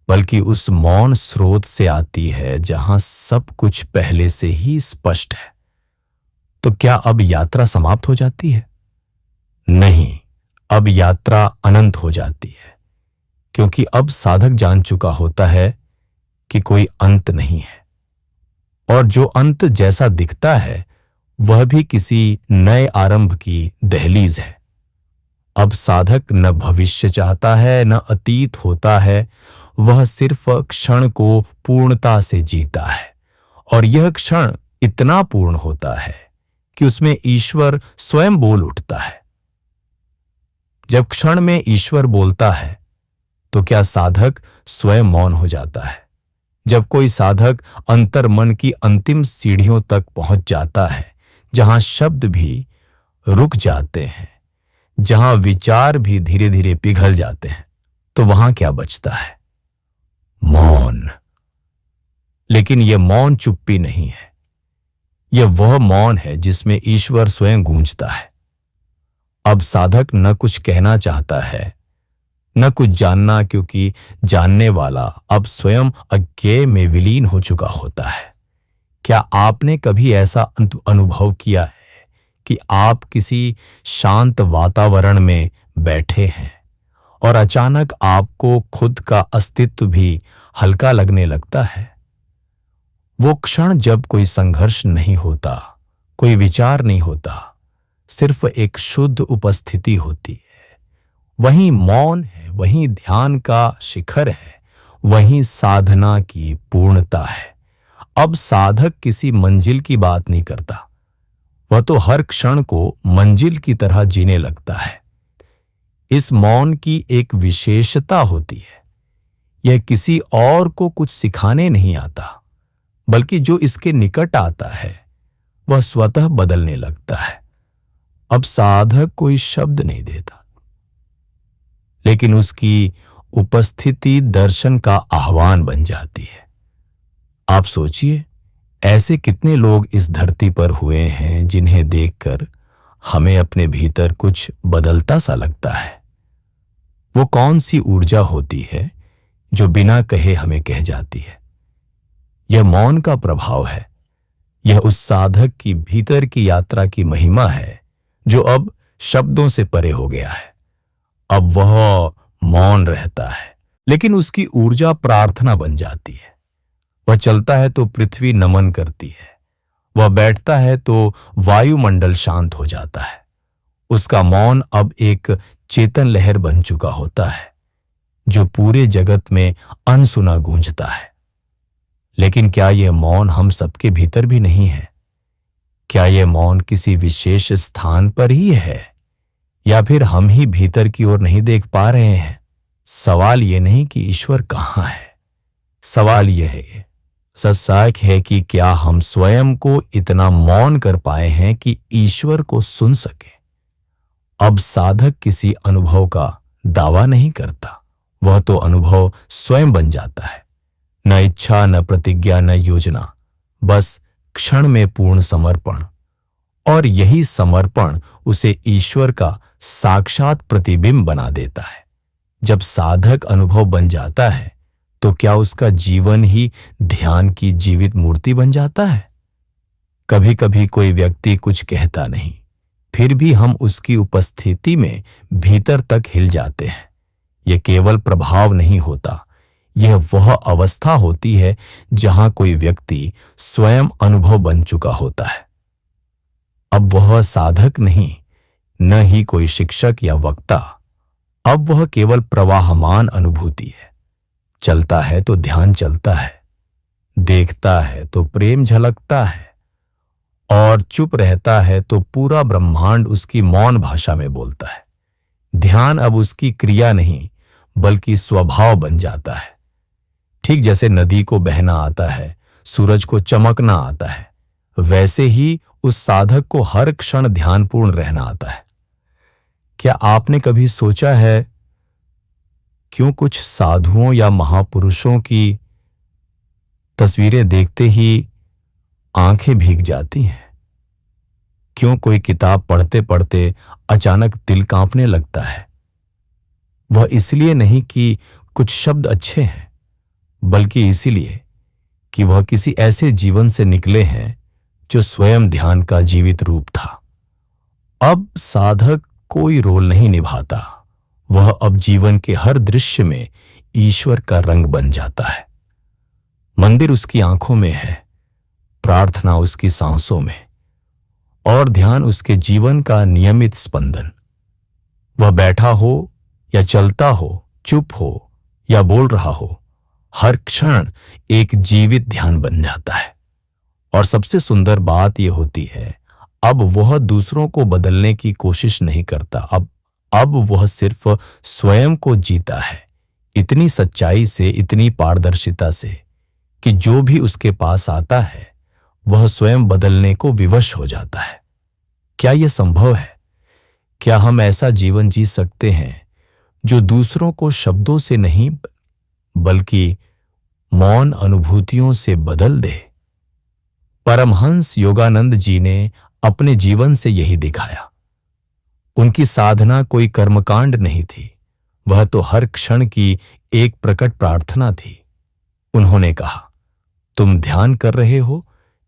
बल्कि उस मौन स्रोत से आती है जहां सब कुछ पहले से ही स्पष्ट है। तो क्या अब यात्रा समाप्त हो जाती है? नहीं, अब यात्रा अनंत हो जाती है, क्योंकि अब साधक जान चुका होता है कि कोई अंत नहीं है, और जो अंत जैसा दिखता है वह भी किसी नए आरंभ की दहलीज है। अब साधक न भविष्य चाहता है न अतीत होता है, वह सिर्फ क्षण को पूर्णता से जीता है, और यह क्षण इतना पूर्ण होता है कि उसमें ईश्वर स्वयं बोल उठता है। जब क्षण में ईश्वर बोलता है तो क्या साधक स्वयं मौन हो जाता है? जब कोई साधक अंतर मन की अंतिम सीढ़ियों तक पहुंच जाता है, जहां शब्द भी रुक जाते हैं, जहां विचार भी धीरे धीरे पिघल जाते हैं, तो वहां क्या बचता है? मौन। लेकिन यह मौन चुप्पी नहीं है, यह वह मौन है जिसमें ईश्वर स्वयं गूंजता है। अब साधक न कुछ कहना चाहता है, न कुछ जानना, क्योंकि जानने वाला अब स्वयं अज्ञेय में विलीन हो चुका होता है। क्या आपने कभी ऐसा अनुभव किया है कि आप किसी शांत वातावरण में बैठे हैं और अचानक आपको खुद का अस्तित्व भी हल्का लगने लगता है? वो क्षण जब कोई संघर्ष नहीं होता, कोई विचार नहीं होता, सिर्फ एक शुद्ध उपस्थिति होती है। वही मौन है, वही ध्यान का शिखर है, वही साधना की पूर्णता है। अब साधक किसी मंजिल की बात नहीं करता, वह तो हर क्षण को मंजिल की तरह जीने लगता है। इस मौन की एक विशेषता होती है, यह किसी और को कुछ सिखाने नहीं आता, बल्कि जो इसके निकट आता है वह स्वतः बदलने लगता है। अब साधक कोई शब्द नहीं देता, लेकिन उसकी उपस्थिति दर्शन का आह्वान बन जाती है। आप सोचिए, ऐसे कितने लोग इस धरती पर हुए हैं जिन्हें देखकर हमें अपने भीतर कुछ बदलता सा लगता है। वो कौन सी ऊर्जा होती है जो बिना कहे हमें कह जाती है? यह मौन का प्रभाव है। यह उस साधक की भीतर की यात्रा की महिमा है जो अब शब्दों से परे हो गया है। अब वह मौन रहता है, लेकिन उसकी ऊर्जा प्रार्थना बन जाती है। वह चलता है तो पृथ्वी नमन करती है, वह बैठता है तो वायुमंडल शांत हो जाता है। उसका मौन अब एक चेतन लहर बन चुका होता है जो पूरे जगत में अनसुना गूंजता है। लेकिन क्या यह मौन हम सबके भीतर भी नहीं है? क्या यह मौन किसी विशेष स्थान पर ही है, या फिर हम ही भीतर की ओर नहीं देख पा रहे हैं? सवाल यह नहीं कि ईश्वर कहाँ है, सवाल यह है, सच है कि क्या हम स्वयं को इतना मौन कर पाए हैं कि ईश्वर को सुन सके। अब साधक किसी अनुभव का दावा नहीं करता, वह तो अनुभव स्वयं बन जाता है। न इच्छा, न प्रतिज्ञा, न योजना, बस क्षण में पूर्ण समर्पण। और यही समर्पण उसे ईश्वर का साक्षात प्रतिबिंब बना देता है। जब साधक अनुभव बन जाता है तो क्या उसका जीवन ही ध्यान की जीवित मूर्ति बन जाता है? कभी कभी कोई व्यक्ति कुछ कहता नहीं, फिर भी हम उसकी उपस्थिति में भीतर तक हिल जाते हैं। यह केवल प्रभाव नहीं होता, यह वह अवस्था होती है जहां कोई व्यक्ति स्वयं अनुभव बन चुका होता है। अब वह साधक नहीं, न ही कोई शिक्षक या वक्ता, अब वह केवल प्रवाहमान अनुभूति है। चलता है तो ध्यान चलता है, देखता है तो प्रेम झलकता है, और चुप रहता है तो पूरा ब्रह्मांड उसकी मौन भाषा में बोलता है। ध्यान अब उसकी क्रिया नहीं बल्कि स्वभाव बन जाता है। ठीक जैसे नदी को बहना आता है, सूरज को चमकना आता है, वैसे ही उस साधक को हर क्षण ध्यानपूर्ण रहना आता है। क्या आपने कभी सोचा है क्यों कुछ साधुओं या महापुरुषों की तस्वीरें देखते ही आंखें भीग जाती हैं? क्यों कोई किताब पढ़ते पढ़ते अचानक दिल कांपने लगता है? वह इसलिए नहीं कि कुछ शब्द अच्छे हैं, बल्कि इसीलिए कि वह किसी ऐसे जीवन से निकले हैं जो स्वयं ध्यान का जीवित रूप था। अब साधक कोई रोल नहीं निभाता, वह अब जीवन के हर दृश्य में ईश्वर का रंग बन जाता है। मंदिर उसकी आंखों में है, प्रार्थना उसकी सांसों में, और ध्यान उसके जीवन का नियमित स्पंदन। वह बैठा हो या चलता हो, चुप हो या बोल रहा हो, हर क्षण एक जीवित ध्यान बन जाता है। और सबसे सुंदर बात यह होती है, अब वह दूसरों को बदलने की कोशिश नहीं करता। अब वह सिर्फ स्वयं को जीता है, इतनी सच्चाई से, इतनी पारदर्शिता से कि जो भी उसके पास आता है वह स्वयं बदलने को विवश हो जाता है। क्या यह संभव है? क्या हम ऐसा जीवन जी सकते हैं जो दूसरों को शब्दों से नहीं बल्कि मौन अनुभूतियों से बदल दे? परमहंस योगानंद जी ने अपने जीवन से यही दिखाया। उनकी साधना कोई कर्मकांड नहीं थी, वह तो हर क्षण की एक प्रकट प्रार्थना थी। उन्होंने कहा, तुम ध्यान कर रहे हो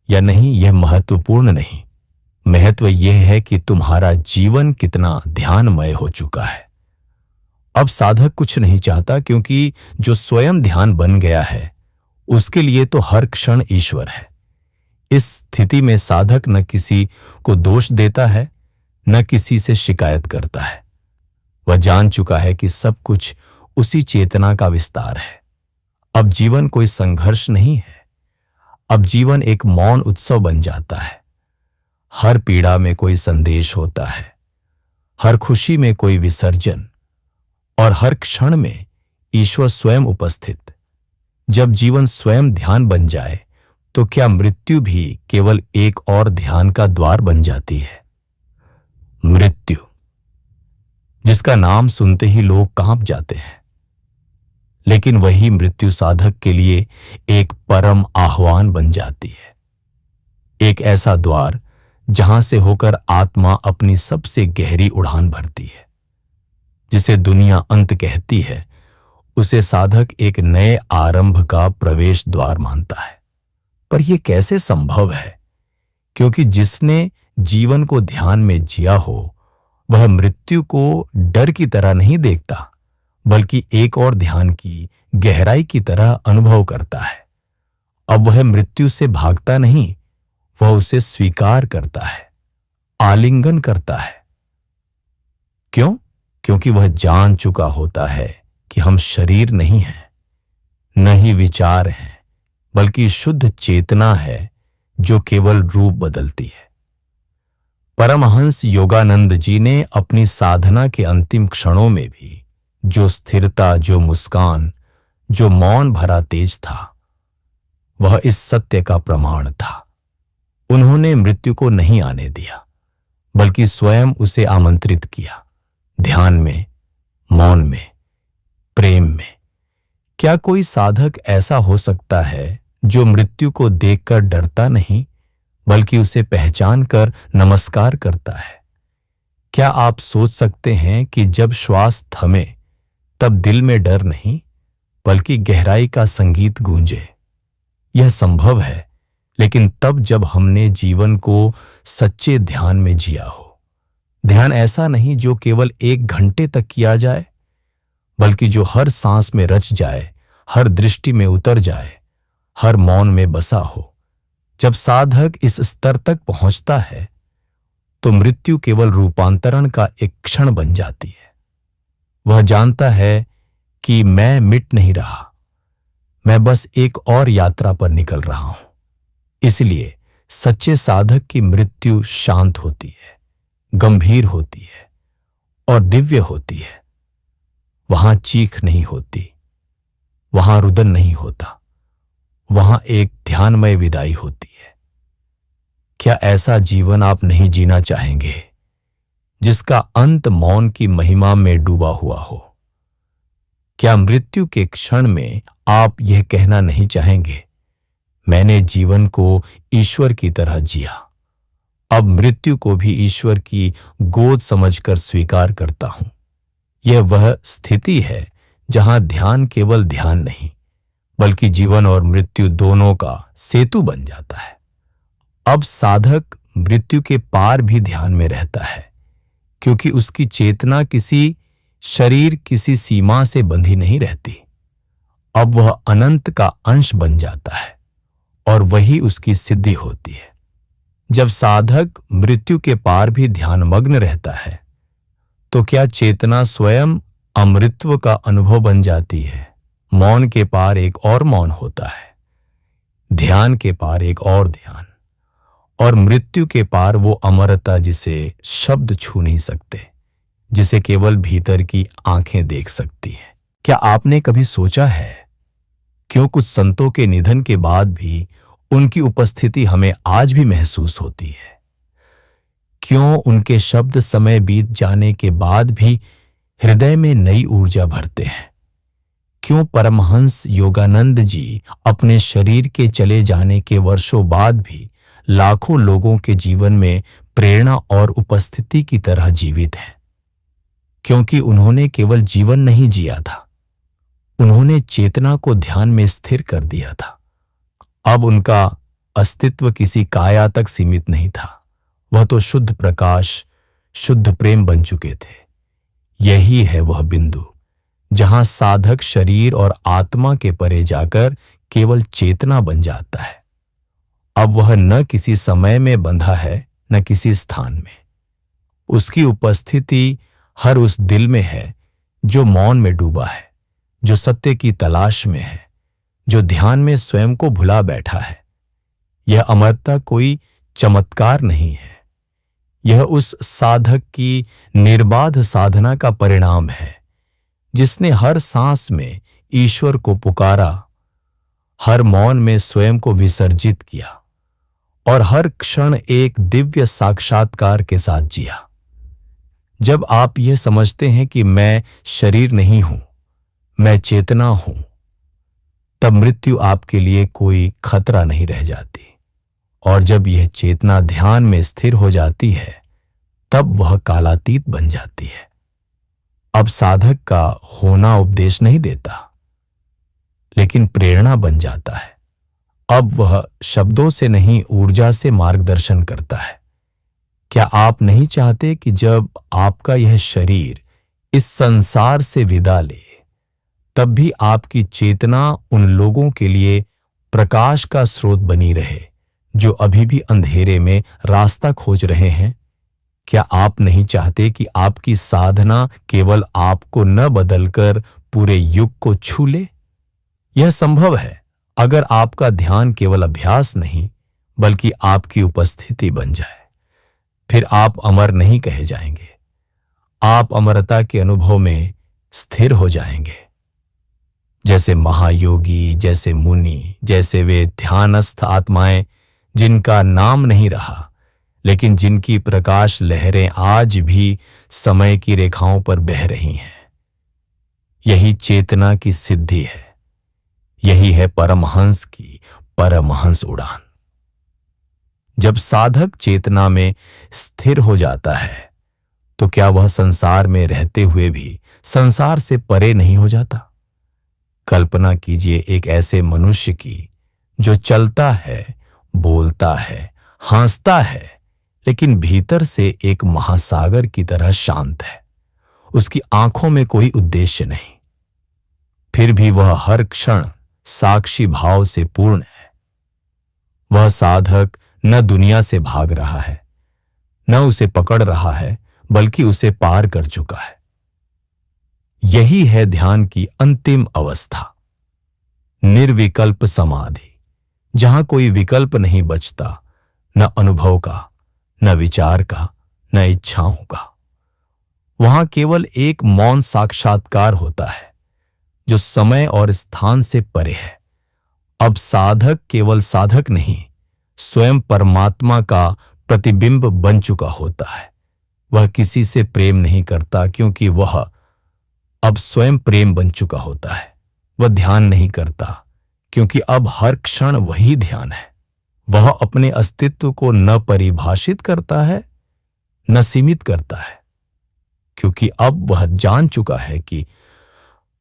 या नहीं यह महत्वपूर्ण नहीं, महत्व यह है कि तुम्हारा जीवन कितना ध्यानमय हो चुका है। अब साधक कुछ नहीं चाहता, क्योंकि जो स्वयं ध्यान बन गया है उसके लिए तो हर क्षण ईश्वर है। इस स्थिति में साधक न किसी को दोष देता है, न किसी से शिकायत करता है। वह जान चुका है कि सब कुछ उसी चेतना का विस्तार है। अब जीवन कोई संघर्ष नहीं है, अब जीवन एक मौन उत्सव बन जाता है। हर पीड़ा में कोई संदेश होता है, हर खुशी में कोई विसर्जन, और हर क्षण में ईश्वर स्वयं उपस्थित। जब जीवन स्वयं ध्यान बन जाए तो क्या मृत्यु भी केवल एक और ध्यान का द्वार बन जाती है? मृत्यु, जिसका नाम सुनते ही लोग कांप जाते हैं, लेकिन वही मृत्यु साधक के लिए एक परम आह्वान बन जाती है। एक ऐसा द्वार जहां से होकर आत्मा अपनी सबसे गहरी उड़ान भरती है। जिसे दुनिया अंत कहती है, उसे साधक एक नए आरंभ का प्रवेश द्वार मानता है। पर यह कैसे संभव है? क्योंकि जिसने जीवन को ध्यान में जिया हो, वह मृत्यु को डर की तरह नहीं देखता, बल्कि एक और ध्यान की गहराई की तरह अनुभव करता है। अब वह मृत्यु से भागता नहीं, वह उसे स्वीकार करता है, आलिंगन करता है। क्यों? क्योंकि वह जान चुका होता है कि हम शरीर नहीं हैं, न ही विचार हैं, बल्कि शुद्ध चेतना है जो केवल रूप बदलती है। परमहंस योगानंद जी ने अपनी साधना के अंतिम क्षणों में भी जो स्थिरता, जो मुस्कान, जो मौन भरा तेज था, वह इस सत्य का प्रमाण था। उन्होंने मृत्यु को नहीं आने दिया, बल्कि स्वयं उसे आमंत्रित किया। ध्यान में, मौन में, प्रेम में। क्या कोई साधक ऐसा हो सकता है जो मृत्यु को देखकर डरता नहीं, बल्कि उसे पहचान कर नमस्कार करता है? क्या आप सोच सकते हैं कि जब श्वास थमे तब दिल में डर नहीं, बल्कि गहराई का संगीत गूंजे? यह संभव है, लेकिन तब जब हमने जीवन को सच्चे ध्यान में जिया हो। ध्यान ऐसा नहीं जो केवल 1 घंटे तक किया जाए, बल्कि जो हर सांस में रच जाए, हर दृष्टि में उतर जाए, हर मौन में बसा हो। जब साधक इस स्तर तक पहुंचता है, तो मृत्यु केवल रूपांतरण का एक क्षण बन जाती है। वह जानता है कि मैं मिट नहीं रहा, मैं बस एक और यात्रा पर निकल रहा हूं। इसलिए सच्चे साधक की मृत्यु शांत होती है, गंभीर होती है और दिव्य होती है। वहां चीख नहीं होती, वहां रुदन नहीं होता, वहां एक ध्यानमय विदाई होती है। क्या ऐसा जीवन आप नहीं जीना चाहेंगे, जिसका अंत मौन की महिमा में डूबा हुआ हो? क्या मृत्यु के क्षण में आप यह कहना नहीं चाहेंगे, मैंने जीवन को ईश्वर की तरह जिया, अब मृत्यु को भी ईश्वर की गोद समझकर स्वीकार करता हूं? यह वह स्थिति है जहां ध्यान केवल ध्यान नहीं, बल्कि जीवन और मृत्यु दोनों का सेतु बन जाता है। अब साधक मृत्यु के पार भी ध्यान में रहता है, क्योंकि उसकी चेतना किसी शरीर, किसी सीमा से बंधी नहीं रहती। अब वह अनंत का अंश बन जाता है और वही उसकी सिद्धि होती है। जब साधक मृत्यु के पार भी ध्यानमग्न रहता है, तो क्या चेतना स्वयं अमृतत्व का अनुभव बन जाती है? मौन के पार एक और मौन होता है, ध्यान के पार एक और ध्यान, और मृत्यु के पार वो अमरता जिसे शब्द छू नहीं सकते, जिसे केवल भीतर की आंखें देख सकती हैं। क्या आपने कभी सोचा है क्यों कुछ संतों के निधन के बाद भी उनकी उपस्थिति हमें आज भी महसूस होती है? क्यों उनके शब्द समय बीत जाने के बाद भी हृदय में नई ऊर्जा भरते हैं? क्यों परमहंस योगानंद जी अपने शरीर के चले जाने के वर्षों बाद भी लाखों लोगों के जीवन में प्रेरणा और उपस्थिति की तरह जीवित हैं? क्योंकि उन्होंने केवल जीवन नहीं जिया था, उन्होंने चेतना को ध्यान में स्थिर कर दिया था। अब उनका अस्तित्व किसी काया तक सीमित नहीं था, वह तो शुद्ध प्रकाश, शुद्ध प्रेम बन चुके थे। यही है वह बिंदु जहां साधक शरीर और आत्मा के परे जाकर केवल चेतना बन जाता है। अब वह न किसी समय में बंधा है, न किसी स्थान में। उसकी उपस्थिति हर उस दिल में है जो मौन में डूबा है, जो सत्य की तलाश में है, जो ध्यान में स्वयं को भुला बैठा है। यह अमरता कोई चमत्कार नहीं है, यह उस साधक की निर्बाध साधना का परिणाम है, जिसने हर सांस में ईश्वर को पुकारा, हर मौन में स्वयं को विसर्जित किया और हर क्षण एक दिव्य साक्षात्कार के साथ जिया। जब आप यह समझते हैं कि मैं शरीर नहीं हूं, मैं चेतना हूं, तब मृत्यु आपके लिए कोई खतरा नहीं रह जाती। और जब यह चेतना ध्यान में स्थिर हो जाती है, तब वह कालातीत बन जाती है। अब साधक का होना उपदेश नहीं देता, लेकिन प्रेरणा बन जाता है। अब वह शब्दों से नहीं, ऊर्जा से मार्गदर्शन करता है। क्या आप नहीं चाहते कि जब आपका यह शरीर इस संसार से विदा ले, तब भी आपकी चेतना उन लोगों के लिए प्रकाश का स्रोत बनी रहे जो अभी भी अंधेरे में रास्ता खोज रहे हैं? क्या आप नहीं चाहते कि आपकी साधना केवल आपको न बदलकर पूरे युग को छू ले? यह संभव है अगर आपका ध्यान केवल अभ्यास नहीं, बल्कि आपकी उपस्थिति बन जाए। फिर आप अमर नहीं कहे जाएंगे, आप अमरता के अनुभव में स्थिर हो जाएंगे। जैसे महायोगी, जैसे मुनि, जैसे वे ध्यानस्थ आत्माएं जिनका नाम नहीं रहा, लेकिन जिनकी प्रकाश लहरें आज भी समय की रेखाओं पर बह रही हैं। यही चेतना की सिद्धि है, यही है परमहंस की परमहंस उड़ान। जब साधक चेतना में स्थिर हो जाता है, तो क्या वह संसार में रहते हुए भी संसार से परे नहीं हो जाता? कल्पना कीजिए एक ऐसे मनुष्य की जो चलता है, बोलता है, हंसता है, लेकिन भीतर से एक महासागर की तरह शांत है। उसकी आंखों में कोई उद्देश्य नहीं, फिर भी वह हर क्षण साक्षी भाव से पूर्ण है। वह साधक न दुनिया से भाग रहा है, न उसे पकड़ रहा है बल्कि उसे पार कर चुका है। यही है ध्यान की अंतिम अवस्था, निर्विकल्प समाधि, जहां कोई विकल्प नहीं बचता, न अनुभव का, न विचार का, न इच्छाओं का। वहां केवल एक मौन साक्षात्कार होता है जो समय और स्थान से परे है। अब साधक केवल साधक नहीं, स्वयं परमात्मा का प्रतिबिंब बन चुका होता है। वह किसी से प्रेम नहीं करता क्योंकि वह अब स्वयं प्रेम बन चुका होता है। वह ध्यान नहीं करता क्योंकि अब हर क्षण वही ध्यान है। वह अपने अस्तित्व को न परिभाषित करता है न सीमित करता है, क्योंकि अब वह जान चुका है कि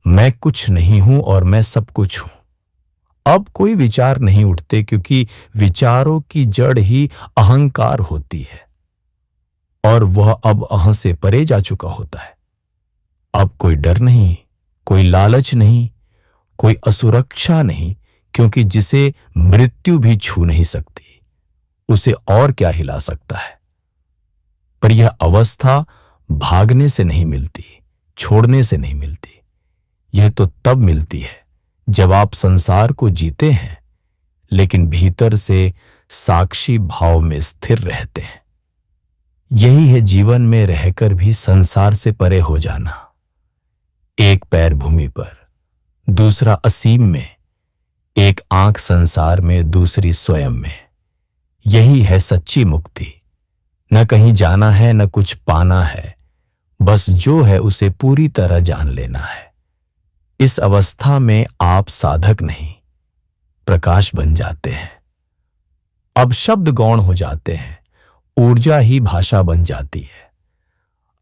मैं कुछ नहीं हूं और मैं सब कुछ हूं। अब कोई विचार नहीं उठते क्योंकि विचारों की जड़ ही अहंकार होती है और वह अब अहं से परे जा चुका होता है। अब कोई डर नहीं, कोई लालच नहीं, कोई असुरक्षा नहीं, क्योंकि जिसे मृत्यु भी छू नहीं सकती उसे और क्या हिला सकता है। पर यह अवस्था भागने से नहीं मिलती, छोड़ने से नहीं मिलती। यह तो तब मिलती है जब आप संसार को जीते हैं लेकिन भीतर से साक्षी भाव में स्थिर रहते हैं। यही है जीवन में रहकर भी संसार से परे हो जाना। एक पैर भूमि पर, दूसरा असीम में, एक आंख संसार में, दूसरी स्वयं में। यही है सच्ची मुक्ति। न कहीं जाना है न कुछ पाना है, बस जो है उसे पूरी तरह जान लेना है। इस अवस्था में आप साधक नहीं, प्रकाश बन जाते हैं। अब शब्द गौण हो जाते हैं, ऊर्जा ही भाषा बन जाती है।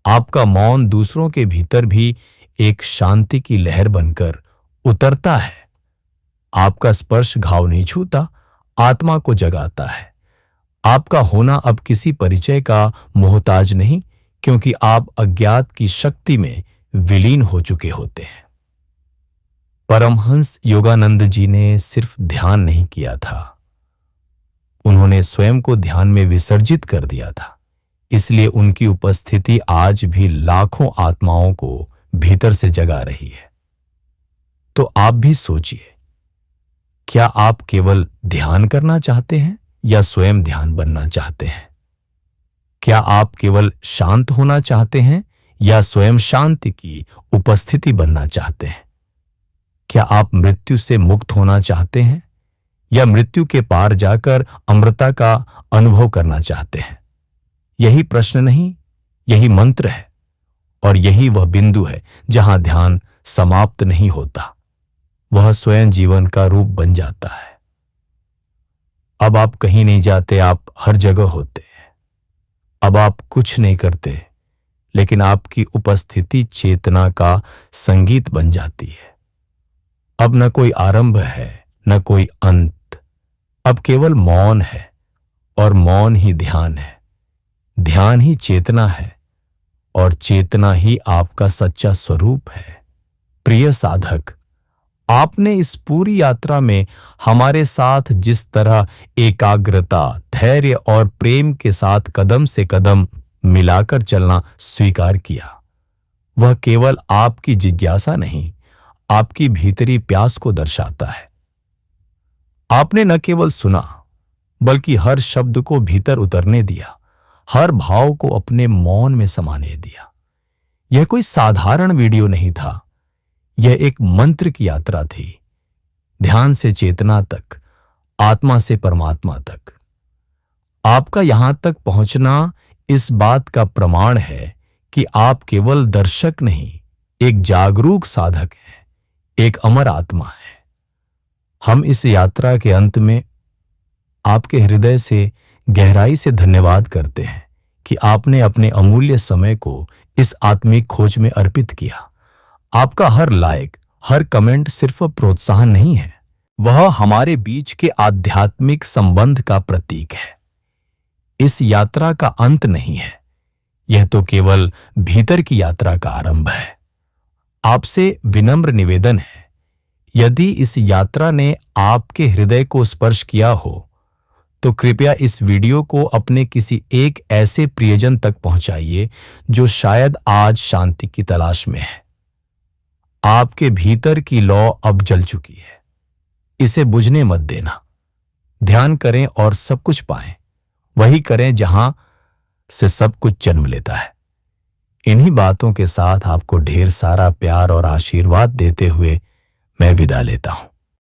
आपका मौन दूसरों के भीतर भी एक शांति की लहर बनकर उतरता है। आपका स्पर्श घाव नहीं छूता, आत्मा को जगाता है। आपका होना अब किसी परिचय का मोहताज नहीं, क्योंकि आप अज्ञात की शक्ति में विलीन हो चुके होते हैं। परमहंस योगानंद जी ने सिर्फ ध्यान नहीं किया था, उन्होंने स्वयं को ध्यान में विसर्जित कर दिया था। इसलिए उनकी उपस्थिति आज भी लाखों आत्माओं को भीतर से जगा रही है। तो आप भी सोचिए, क्या आप केवल ध्यान करना चाहते हैं या स्वयं ध्यान बनना चाहते हैं? क्या आप केवल शांत होना चाहते हैं या स्वयं शांति की उपस्थिति बनना चाहते हैं? क्या आप मृत्यु से मुक्त होना चाहते हैं या मृत्यु के पार जाकर अमृता का अनुभव करना चाहते हैं? यही प्रश्न नहीं, यही मंत्र है और यही वह बिंदु है जहां ध्यान समाप्त नहीं होता, वह स्वयं जीवन का रूप बन जाता है। अब आप कहीं नहीं जाते, आप हर जगह होते हैं। अब आप कुछ नहीं करते, लेकिन आपकी उपस्थिति चेतना का संगीत बन जाती है। अब न कोई आरंभ है न कोई अंत, अब केवल मौन है और मौन ही ध्यान है। ध्यान ही चेतना है और चेतना ही आपका सच्चा स्वरूप है। प्रिय साधक, आपने इस पूरी यात्रा में हमारे साथ जिस तरह एकाग्रता, धैर्य और प्रेम के साथ कदम से कदम मिलाकर चलना स्वीकार किया, वह केवल आपकी जिज्ञासा नहीं, आपकी भीतरी प्यास को दर्शाता है। आपने न केवल सुना, बल्कि हर शब्द को भीतर उतरने दिया, हर भाव को अपने मौन में समाने दिया। यह कोई साधारण वीडियो नहीं था, यह एक मंत्र की यात्रा थी, ध्यान से चेतना तक, आत्मा से परमात्मा तक। आपका यहां तक पहुंचना इस बात का प्रमाण है कि आप केवल दर्शक नहीं, एक जागरूक साधक हैं, एक अमर आत्मा है। हम इस यात्रा के अंत में आपके हृदय से गहराई से धन्यवाद करते हैं कि आपने अपने अमूल्य समय को इस आत्मिक खोज में अर्पित किया। आपका हर लाइक, हर कमेंट सिर्फ प्रोत्साहन नहीं है, वह हमारे बीच के आध्यात्मिक संबंध का प्रतीक है। इस यात्रा का अंत नहीं है, यह तो केवल भीतर की यात्रा का आरंभ है। आपसे विनम्र निवेदन है, यदि इस यात्रा ने आपके हृदय को स्पर्श किया हो तो कृपया इस वीडियो को अपने किसी एक ऐसे प्रियजन तक पहुंचाइए जो शायद आज शांति की तलाश में है। आपके भीतर की लौ अब जल चुकी है, इसे बुझने मत देना। ध्यान करें और सब कुछ पाएं। वही करें जहां से सब कुछ जन्म लेता है। इन्हीं बातों के साथ आपको ढेर सारा प्यार और आशीर्वाद देते हुए मैं विदा लेता हूं।